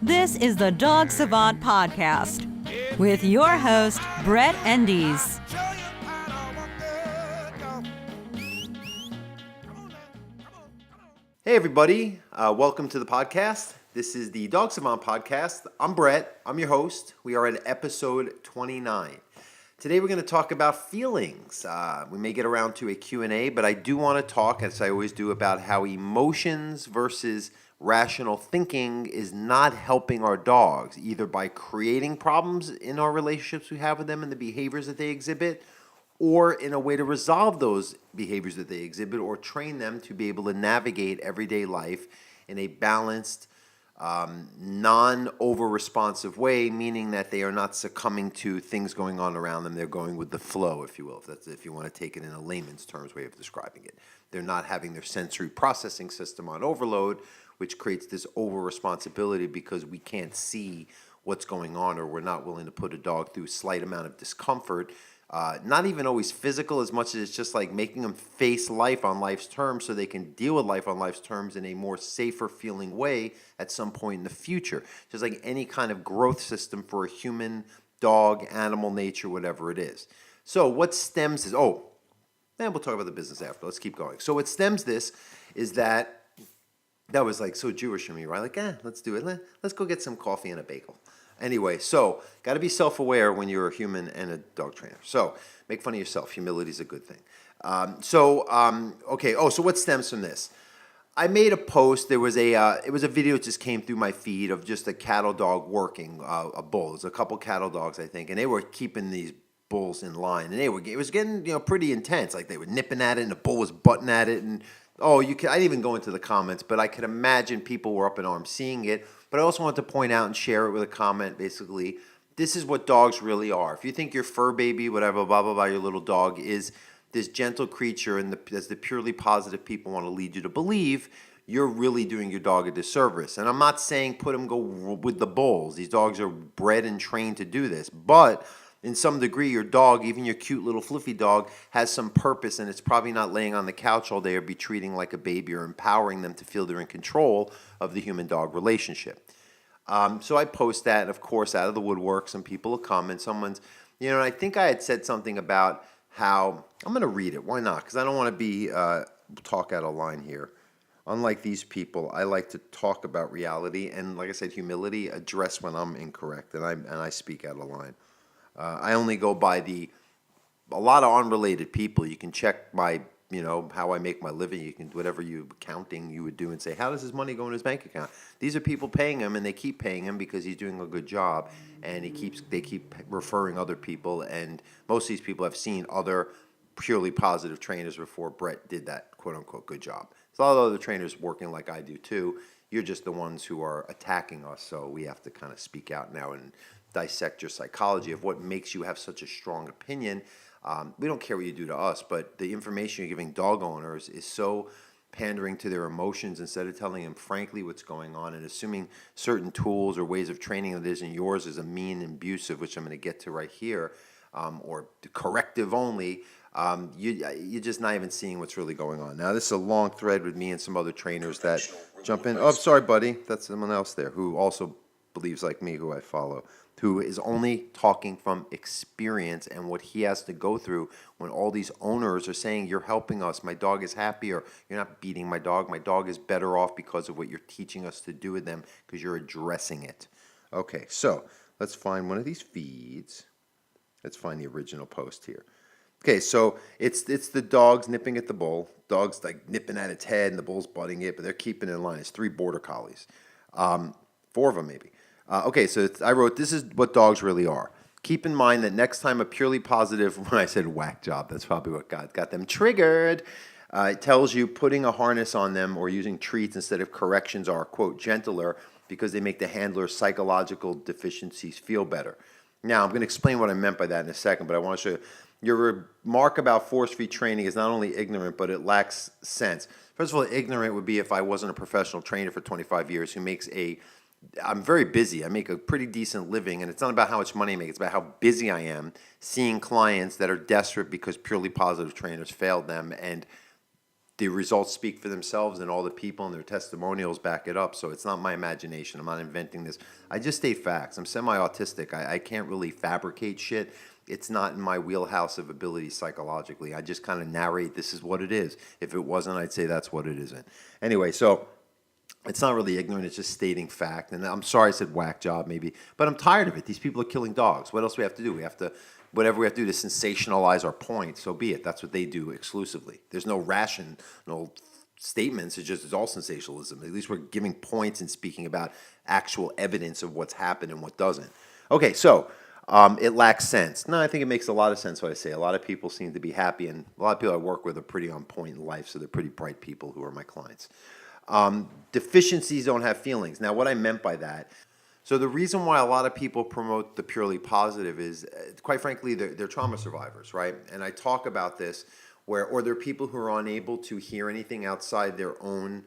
This is the Dog Savant Podcast with your host, Brett Endies. Hey everybody, welcome to the podcast. This is the Dog Savant Podcast. I'm Brett, I'm your host. We are at episode 29. Today we're going to talk about feelings. We may get around to a Q&A, but I do want to talk, as I always do, about how emotions versus rational thinking is not helping our dogs, either by creating problems in our relationships we have with them and the behaviors that they exhibit, or in a way to resolve those behaviors that they exhibit or train them to be able to navigate everyday life in a balanced, non-over-responsive way, meaning that they are not succumbing to things going on around them. They're going with the flow, if you will, if you want to take it in a layman's terms way of describing it. They're not having their sensory processing system on overload, which creates this over-responsibility because we can't see what's going on, or we're not willing to put a dog through a slight amount of discomfort. Not even always physical, as much as it's just like making them face life on life's terms so they can deal with life on life's terms in a more safer feeling way at some point in the future. Just like any kind of growth system for a human, dog, animal, nature, whatever it is. So what stems this? We'll talk about the business after. Let's keep going. So what stems this is that was like so Jewish of me, right? Like, let's do it. Let's go get some coffee and a bagel. Anyway, so got to be self-aware when you're a human and a dog trainer. So make fun of yourself. Humility is a good thing. So what stems from this? I made a post. There was it was a video that just came through my feed of just a cattle dog working a bull. It was a couple cattle dogs, I think, and they were keeping these bulls in line, and it was getting pretty intense. Like they were nipping at it, and the bull was butting at it, and I didn't even go into the comments, but I could imagine people were up in arms seeing it. But I also wanted to point out and share it with a comment, basically, this is what dogs really are. If you think your fur baby, whatever, blah, blah, blah, your little dog is this gentle creature, and as the purely positive people want to lead you to believe, you're really doing your dog a disservice. And I'm not saying put him go with the bulls. These dogs are bred and trained to do this. But in some degree, your dog, even your cute little fluffy dog, has some purpose, and it's probably not laying on the couch all day or be treating like a baby or empowering them to feel they're in control of the human-dog relationship. So I post that, and of course, out of the woodwork, some people will come, and someone's, and I think I had said something about how, I'm going to read it, why not? Because I don't want to be talk out of line here. Unlike these people, I like to talk about reality, and like I said, humility, address when I'm incorrect, and I speak out of line. I only go by a lot of unrelated people. You can check my, how I make my living. You can, whatever accounting you would do and say, how does his money go in his bank account? These are people paying him, and they keep paying him because he's doing a good job, and they keep referring other people, and most of these people have seen other purely positive trainers before Brett did that quote-unquote good job. There's a lot of other trainers working like I do too. You're just the ones who are attacking us, so we have to kind of speak out now and dissect your psychology of what makes you have such a strong opinion. We don't care what you do to us, but the information you're giving dog owners is so pandering to their emotions instead of telling them frankly what's going on and assuming certain tools or ways of training that isn't yours is a mean and abusive, which I'm going to get to right here, or corrective only. You're just not even seeing what's really going on. Now, this is a long thread with me and some other trainers that jump in. Oh, sorry, buddy. That's someone else there who also believes like me, who I follow, who is only talking from experience and what he has to go through when all these owners are saying, you're helping us, my dog is happier, you're not beating my dog is better off because of what you're teaching us to do with them because you're addressing it. Okay, so let's find one of these feeds. Let's find the original post here. Okay, so it's the dogs nipping at the bull. Dog's like nipping at its head and the bull's butting it, but they're keeping it in line. It's 3 border collies. 4 of them maybe. So I wrote, this is what dogs really are. Keep in mind that next time a purely positive, when I said whack job, that's probably what got them triggered. It tells you putting a harness on them or using treats instead of corrections are, quote, gentler because they make the handler's psychological deficiencies feel better. Now, I'm going to explain what I meant by that in a second, but I want to show you. Your remark about force-free training is not only ignorant, but it lacks sense. First of all, ignorant would be if I wasn't a professional trainer for 25 years who makes I'm very busy. I make a pretty decent living, and it's not about how much money I make. It's about how busy I am seeing clients that are desperate because purely positive trainers failed them, and the results speak for themselves, and all the people and their testimonials back it up. So it's not my imagination. I'm not inventing this. I just state facts. I'm semi-autistic. I can't really fabricate shit. It's not in my wheelhouse of ability psychologically. I just kind of narrate, this is what it is. If it wasn't, I'd say that's what it isn't. Anyway, so it's not really ignorant. It's just stating fact. And I'm sorry I said whack job maybe, but I'm tired of it. These people are killing dogs. What else do we have to do? We have to, whatever we have to do to sensationalize our point, so be it. That's what they do exclusively. There's no rational statements. It's all sensationalism. At least we're giving points and speaking about actual evidence of what's happened and what doesn't. Okay, so it lacks sense. No, I think it makes a lot of sense what I say. A lot of people seem to be happy, and a lot of people I work with are pretty on point in life, so they're pretty bright people who are my clients. Deficiencies don't have feelings. Now, what I meant by that, so the reason why a lot of people promote the purely positive is, quite frankly, they're trauma survivors, right? And I talk about this or they're people who are unable to hear anything outside their own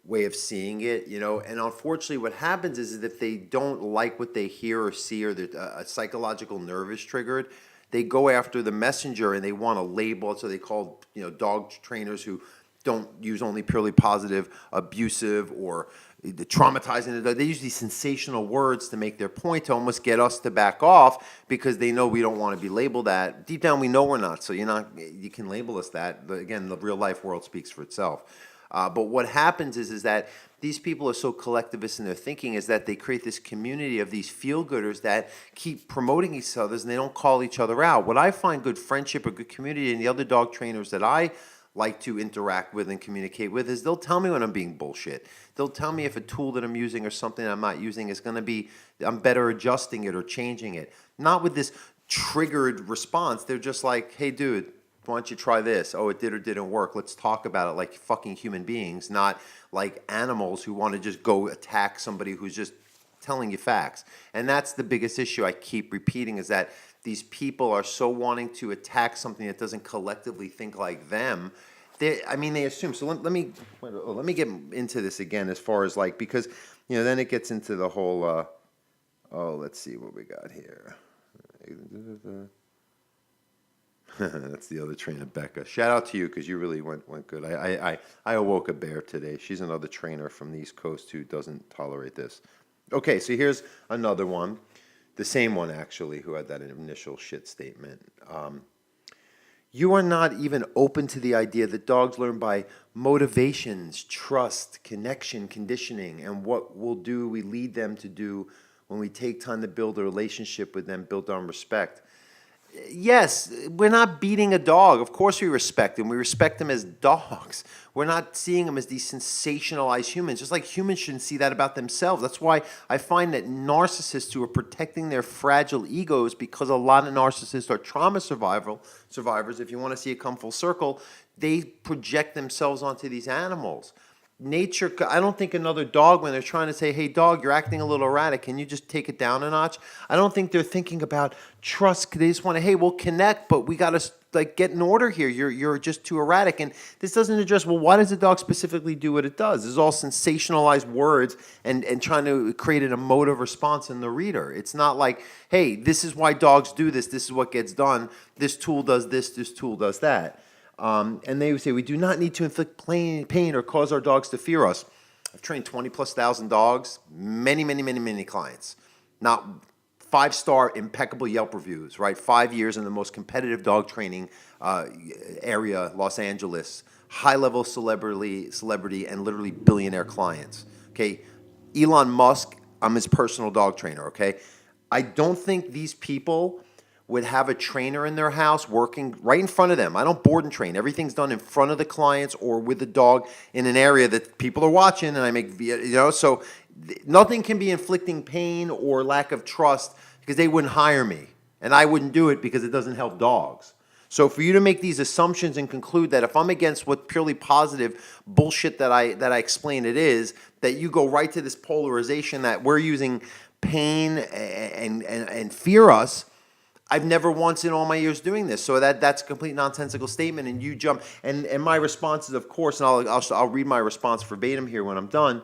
way of seeing it, and unfortunately what happens is if they don't like what they hear or see, or a psychological nerve is triggered, they go after the messenger and they want to label it. So they call dog trainers who don't use only purely positive, abusive, or the traumatizing. They use these sensational words to make their point, to almost get us to back off, because they know we don't want to be labeled that. Deep down we know we're not, so you can label us that. But again, the real life world speaks for itself. But what happens is that these people are so collectivist in their thinking, is that they create this community of these feel-gooders that keep promoting each other, and they don't call each other out. What I find good friendship or good community in the other dog trainers that I like to interact with and communicate with is they'll tell me when I'm being bullshit. They'll tell me if a tool that I'm using or something I'm not using is going to be, I'm better adjusting it or changing it. Not with this triggered response. They're just like, hey, dude, why don't you try this? Oh, it did or didn't work. Let's talk about it like fucking human beings, not like animals who want to just go attack somebody who's just telling you facts. And that's the biggest issue I keep repeating, is that these people are so wanting to attack something that doesn't collectively think like them. They assume. So let me get into this again, as far as because then it gets into the whole. Let's see what we got here. That's the other trainer, Becca. Shout out to you, because you really went good. I awoke a bear today. She's another trainer from the East Coast who doesn't tolerate this. Okay, so here's another one. The same one, actually, who had that initial shit statement. You are not even open to the idea that dogs learn by motivations, trust, connection, conditioning, and what we lead them to do when we take time to build a relationship with them built on respect. Yes, we're not beating a dog. Of course we respect them. We respect them as dogs. We're not seeing them as these sensationalized humans, just like humans shouldn't see that about themselves. That's why I find that narcissists who are protecting their fragile egos, because a lot of narcissists are trauma survivors, if you want to see it come full circle, they project themselves onto these animals. Nature, I don't think another dog, when they're trying to say, hey, dog, you're acting a little erratic, can you just take it down a notch? I don't think they're thinking about trust. They just want to, hey, we'll connect, but we got to get in order here. You're just too erratic. And this doesn't address, well, why does the dog specifically do what it does? This is all sensationalized words and trying to create an emotive response in the reader. It's not like, hey, this is why dogs do this. This is what gets done. This tool does this. This tool does that. And they would say, we do not need to inflict pain or cause our dogs to fear us. I've trained 20,000+ dogs, many clients. Not 5-star impeccable Yelp reviews, right? 5 years in the most competitive dog training area, Los Angeles. High-level celebrity and literally billionaire clients. Okay, Elon Musk, I'm his personal dog trainer, okay? I don't think these people would have a trainer in their house working right in front of them. I don't board and train. Everything's done in front of the clients or with the dog in an area that people are watching, and I make, so nothing can be inflicting pain or lack of trust, because they wouldn't hire me. And I wouldn't do it because it doesn't help dogs. So for you to make these assumptions and conclude that if I'm against what purely positive bullshit that I explain it is, that you go right to this polarization that we're using pain and fear us. I've never once in all my years doing this. So that's a complete nonsensical statement, and you jump. And my response is, of course, and I'll read my response verbatim here when I'm done,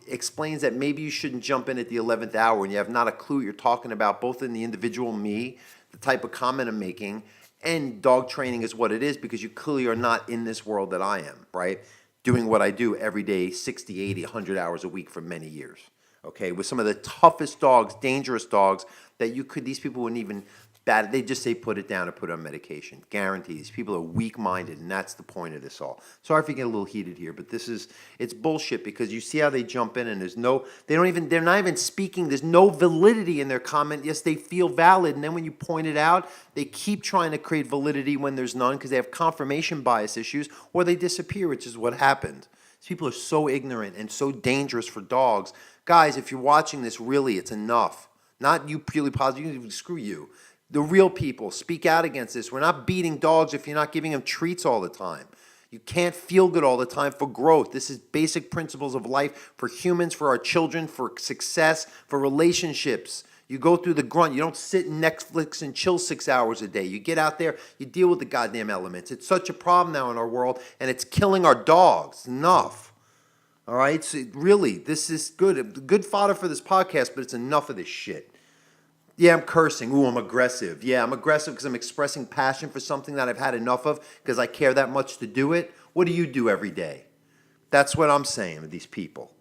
explains that maybe you shouldn't jump in at the 11th hour and you have not a clue what you're talking about, both in the individual me, the type of comment I'm making, And dog training is what it is because you clearly are not in this world that I am, right? Doing what I do every day, 60, 80, 100 hours a week for many years, okay? With some of the toughest dogs, dangerous dogs that these people wouldn't even bat. They just say put it down or put it on medication. Guaranteed. These people are weak-minded, and that's the point of this all. Sorry if you get a little heated here, but it's bullshit because you see how they jump in and they're not even speaking. There's no validity in their comment. Yes, they feel valid, and then when you point it out, they keep trying to create validity when there's none because they have confirmation bias issues, or they disappear, which is what happened. These people are so ignorant and so dangerous for dogs. Guys, if you're watching this, really, it's enough. Not you purely positive. Screw you. The real people, speak out against this. We're not beating dogs if you're not giving them treats all the time. You can't feel good all the time for growth. This is basic principles of life for humans, for our children, for success, for relationships. You go through the grunt. You don't sit in Netflix and chill 6 hours a day. You get out there, you deal with the goddamn elements. It's such a problem now in our world, and it's killing our dogs. Enough. All right? So really, this is good fodder for this podcast, but it's enough of this shit. Yeah, I'm cursing. Ooh, I'm aggressive. Yeah, I'm aggressive because I'm expressing passion for something that I've had enough of because I care that much to do it. What do you do every day? That's what I'm saying to these people.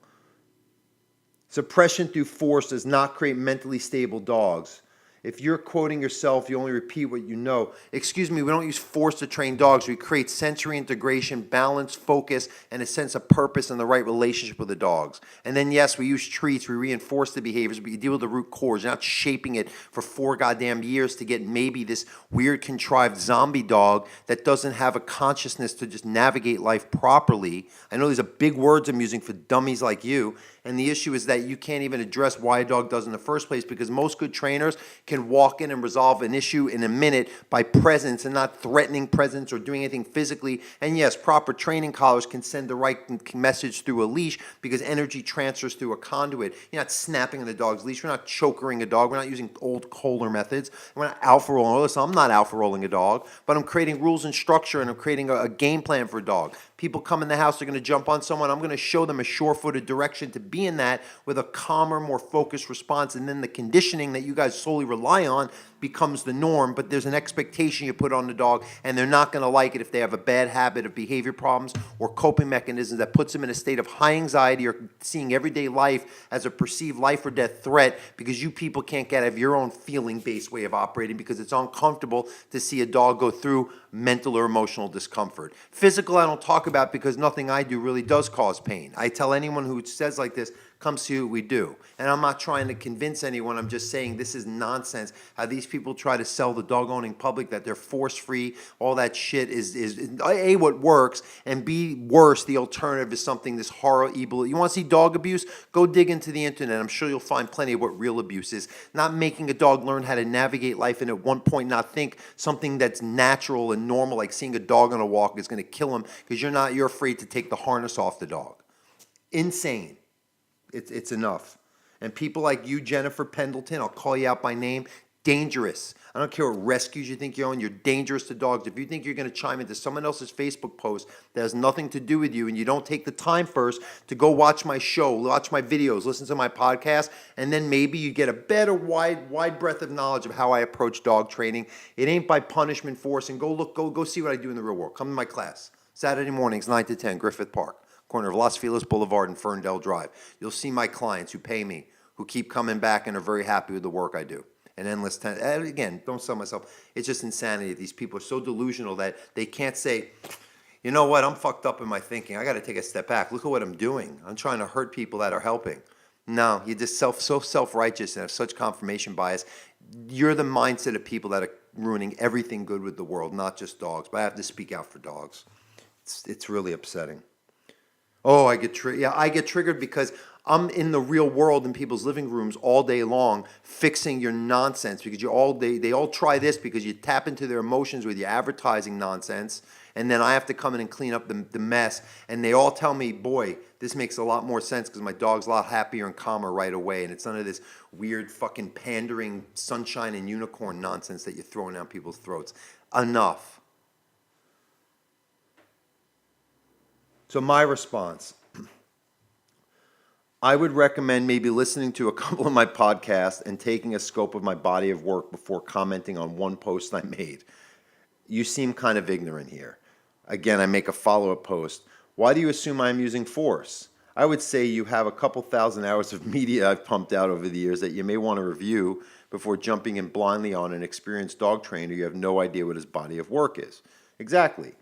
Suppression through force does not create mentally stable dogs. If you're quoting yourself, you only repeat what you know. Excuse me, we don't use force to train dogs. We create sensory integration, balance, focus, and a sense of purpose and the right relationship with the dogs. And then, yes, we use treats. We reinforce the behaviors, but you deal with the root cause. You're not shaping it for 4 goddamn years to get maybe this weird, contrived zombie dog that doesn't have a consciousness to just navigate life properly. I know these are big words I'm using for dummies like you. And the issue is that you can't even address why a dog does in the first place because most good trainers can walk in and resolve an issue in a minute by presence and not threatening presence or doing anything physically. And yes, proper training collars can send the right message through a leash because energy transfers through a conduit. You're not snapping on the dog's leash. We're not chokering a dog. We're not using old Kohler methods. We're not alpha rolling. Listen, I'm not alpha rolling a dog, but I'm creating rules and structure and I'm creating a game plan for a dog. People come in the house, they're going to jump on someone. I'm going to show them a sure-footed direction to be in that with a calmer, more focused response. And then the conditioning that you guys solely rely on becomes the norm, but there's an expectation you put on the dog, and they're not going to like it if they have a bad habit of behavior problems or coping mechanisms that puts them in a state of high anxiety or seeing everyday life as a perceived life or death threat because you people can't get out of your own feeling-based way of operating because it's uncomfortable to see a dog go through mental or emotional discomfort. Physical, I don't talk about because nothing I do really does cause pain. I tell anyone who says like this, come see what we do. And I'm not trying to convince anyone. I'm just saying this is nonsense. How these people try to sell the dog-owning public that they're force-free, all that shit is A, what works, and B, worse, the alternative is something this horrible. You want to see dog abuse? Go dig into the internet. I'm sure you'll find plenty of what real abuse is. Not making a dog learn how to navigate life and at one point not think something that's natural and normal, like seeing a dog on a walk, is going to kill him because you're afraid to take the harness off the dog. Insane. It's enough. And people like you, Jennifer Pendleton, I'll call you out by name, dangerous. I don't care what rescues you think you own, you're dangerous to dogs. If you think you're going to chime into someone else's Facebook post that has nothing to do with you and you don't take the time first to go watch my show, watch my videos, listen to my podcast, and then maybe you get a better wide breadth of knowledge of how I approach dog training. It ain't by punishment, force, and go see what I do in the real world. Come to my class. Saturday mornings, 9 to 10, Griffith Park. Corner of Los Feliz Boulevard and Ferndale Drive. You'll see my clients who pay me, who keep coming back and are very happy with the work I do. And endless time. Again, don't sell myself. It's just insanity. These people are so delusional that they can't say, you know what, I'm fucked up in my thinking. I got to take a step back. Look at what I'm doing. I'm trying to hurt people that are helping. No, you're just so self-righteous and have such confirmation bias. You're the mindset of people that are ruining everything good with the world, not just dogs. But I have to speak out for dogs. It's really upsetting. Oh, I get triggered because I'm in the real world in people's living rooms all day long fixing your nonsense because they all try this because you tap into their emotions with your advertising nonsense, and then I have to come in and clean up the mess, and they all tell me, boy, this makes a lot more sense because my dog's a lot happier and calmer right away, and it's none of this weird fucking pandering sunshine and unicorn nonsense that you're throwing down people's throats. Enough. So my response, I would recommend maybe listening to a couple of my podcasts and taking a scope of my body of work before commenting on one post I made. You seem kind of ignorant here. Again, I make a follow-up post. Why do you assume I'm using force? I would say you have a couple thousand hours of media I've pumped out over the years that you may want to review before jumping in blindly on an experienced dog trainer. You have no idea what his body of work is. Exactly.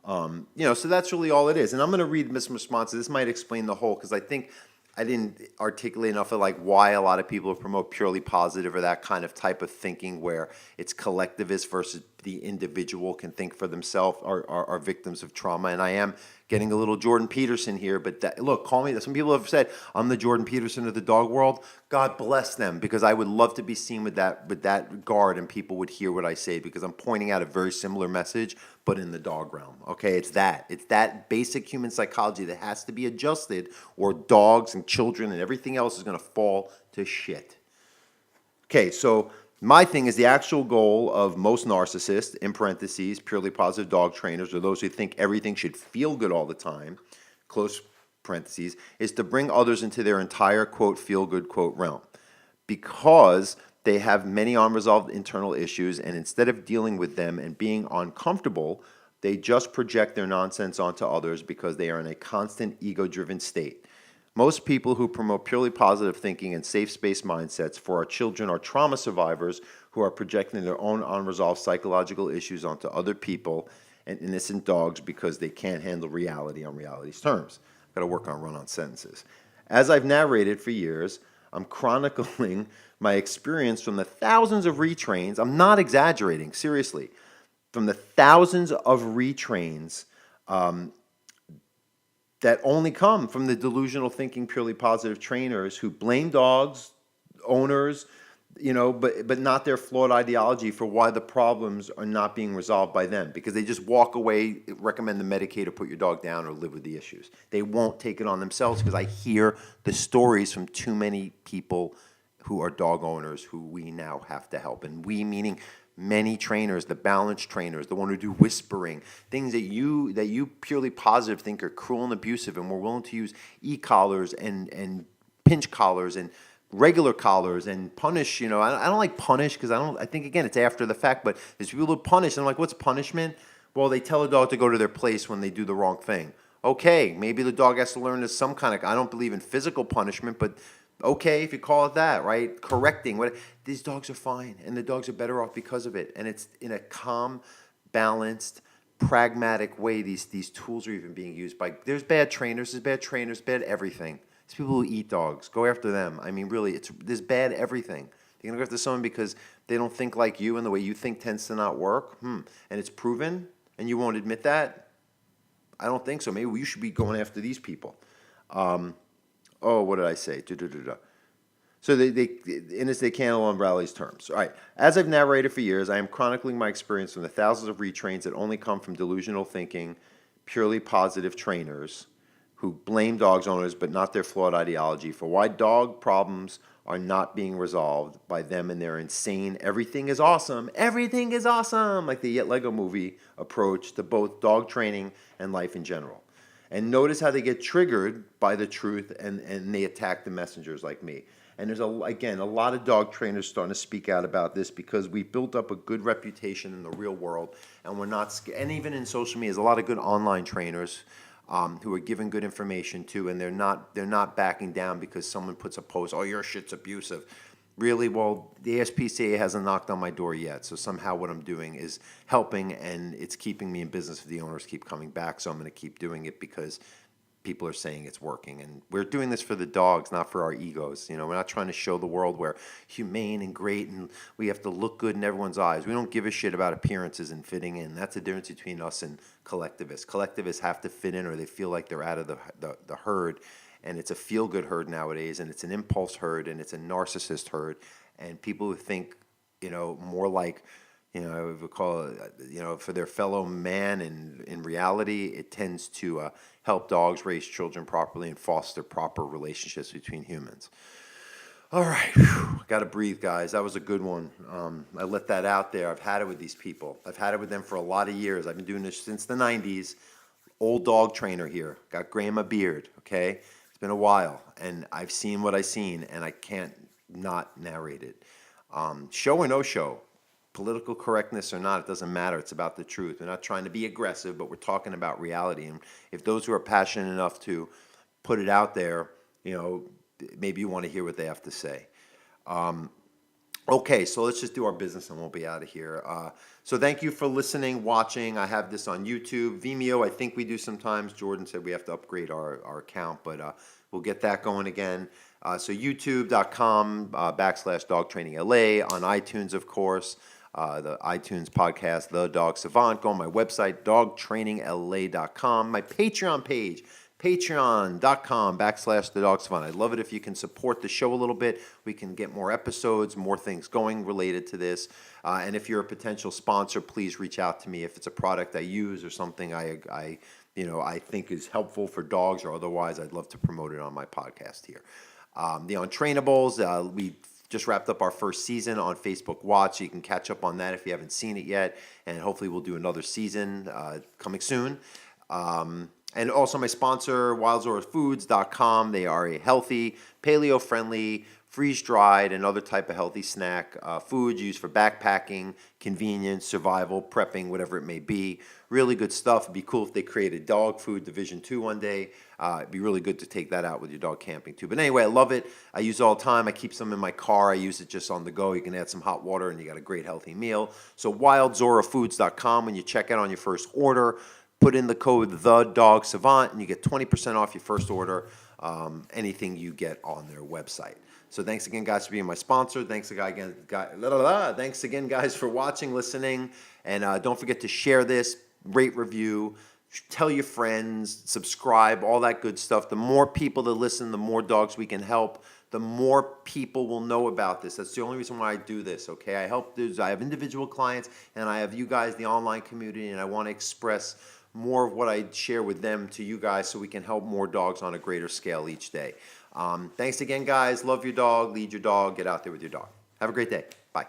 So that's really all it is. And I'm going to read Miss responses. This might explain the whole, because I think I didn't articulate enough of like why a lot of people promote purely positive or that kind of type of thinking where it's collectivist versus the individual can think for themselves, are victims of trauma. And I am getting a little Jordan Peterson here, but look, call me. Some people have said I'm the Jordan Peterson of the dog world. God bless them, because I would love to be seen with that guard, and people would hear what I say, because I'm pointing out a very similar message, but in the dog realm. Okay, it's that basic human psychology that has to be adjusted, or dogs and children and everything else is going to fall to shit. Okay, so my thing is the actual goal of most narcissists, in parentheses, purely positive dog trainers, or those who think everything should feel good all the time, close parentheses, is to bring others into their entire, quote, feel good, quote, realm. Because they have many unresolved internal issues, and instead of dealing with them and being uncomfortable, they just project their nonsense onto others because they are in a constant ego-driven state. Most people who promote purely positive thinking and safe space mindsets for our children are trauma survivors who are projecting their own unresolved psychological issues onto other people and innocent dogs because they can't handle reality on reality's terms. I've got to work on run-on sentences. As I've narrated for years, I'm chronicling my experience from the thousands of retrains. I'm not exaggerating, seriously. From the thousands of retrains that only come from the delusional thinking, purely positive trainers who blame dogs, owners, but not their flawed ideology for why the problems are not being resolved by them, because they just walk away, recommend the medicate or put your dog down or live with the issues. They won't take it on themselves, because I hear the stories from too many people who are dog owners who we now have to help. And we meaning many trainers, the balanced trainers, the one who do whispering, things that you purely positive think are cruel and abusive, and we're willing to use e-collars and pinch collars and regular collars and punish. I don't like punish, because I think, again, it's after the fact, but there's people who punish, and I'm like, what's punishment? Well, they tell a dog to go to their place when they do the wrong thing. Okay, maybe the dog has to learn there's some kind of, I don't believe in physical punishment, but okay, if you call it that, right? Correcting. These dogs are fine, and the dogs are better off because of it. And it's in a calm, balanced, pragmatic way. These tools are even being used by. There's bad trainers, bad everything. There's people who eat dogs. Go after them. I mean, really, there's bad everything. You're gonna go after someone because they don't think like you, and the way you think tends to not work. And it's proven, and you won't admit that. I don't think so. Maybe you should be going after these people. What did I say? So they can't on Rowley's terms. All right. As I've narrated for years, I am chronicling my experience from the thousands of retrains that only come from delusional thinking, purely positive trainers who blame dogs owners but not their flawed ideology for why dog problems are not being resolved by them and their insane everything is awesome, like the Lego movie approach to both dog training and life in general. And notice how they get triggered by the truth, and they attack the messengers like me. And there's, a lot of dog trainers starting to speak out about this, because we built up a good reputation in the real world, and we're not scared. And even in social media, there's a lot of good online trainers who are giving good information too, and they're not backing down because someone puts a post, oh, your shit's abusive. Really? Well, the ASPCA hasn't knocked on my door yet, so somehow what I'm doing is helping, and it's keeping me in business if the owners keep coming back, so I'm going to keep doing it because people are saying it's working. And we're doing this for the dogs, not for our egos. We're not trying to show the world we're humane and great and we have to look good in everyone's eyes. We don't give a shit about appearances and fitting in. That's the difference between us and collectivists. Collectivists have to fit in, or they feel like they're out of the herd. And it's a feel-good herd nowadays, and it's an impulse herd, and it's a narcissist herd. And people who think, more like, we call it, for their fellow man, and in reality, it tends to help dogs raise children properly and foster proper relationships between humans. All right, got to breathe, guys. That was a good one. I let that out there. I've had it with these people. I've had it with them for a lot of years. I've been doing this since the 90s. Old dog trainer here. Got gray in my beard, okay? Been a while, and I've seen what I've seen, and I can't not narrate it. Show or no show, political correctness or not, it doesn't matter. It's about the truth. We're not trying to be aggressive, but we're talking about reality. And if those who are passionate enough to put it out there, maybe you want to hear what they have to say. Okay, so let's just do our business and we'll be out of here. So thank you for listening, watching. I have this on YouTube. Vimeo, I think we do sometimes. Jordan said we have to upgrade our account, but we'll get that going again. So youtube.com/dogtrainingla, on iTunes, of course, the iTunes podcast, The Dog Savant. Go on my website, dogtrainingla.com. My Patreon page, patreon.com/The Dog Savant. I'd love it if you can support the show a little bit. We can get more episodes, more things going related to this. And if you're a potential sponsor, please reach out to me if it's a product I use or something I think is helpful for dogs or otherwise. I'd love to promote it on my podcast here. The Untrainables, we just wrapped up our first season on Facebook Watch, so you can catch up on that if you haven't seen it yet. And hopefully we'll do another season coming soon. And also my sponsor, WildZorafoods.com. They are a healthy, paleo-friendly, freeze-dried, and other type of healthy snack foods used for backpacking, convenience, survival, prepping, whatever it may be. Really good stuff. It'd be cool if they created dog food Division 2 one day. It'd be really good to take that out with your dog camping too. But anyway, I love it. I use it all the time. I keep some in my car. I use it just on the go. You can add some hot water and you got a great healthy meal. So WildZorafoods.com, when you check out on your first order, put in the code The Dog Savant and you get 20% off your first order, anything you get on their website. So thanks again, guys, for being my sponsor. Thanks again, guys, for watching, listening. And don't forget to share this, rate, review, tell your friends, subscribe, all that good stuff. The more people that listen, the more dogs we can help, the more people will know about this. That's the only reason why I do this, okay? I have individual clients, and I have you guys, the online community, and I want to express more of what I share with them to you guys so we can help more dogs on a greater scale each day. Thanks again, guys. Love your dog. Lead your dog. Get out there with your dog. Have a great day. Bye.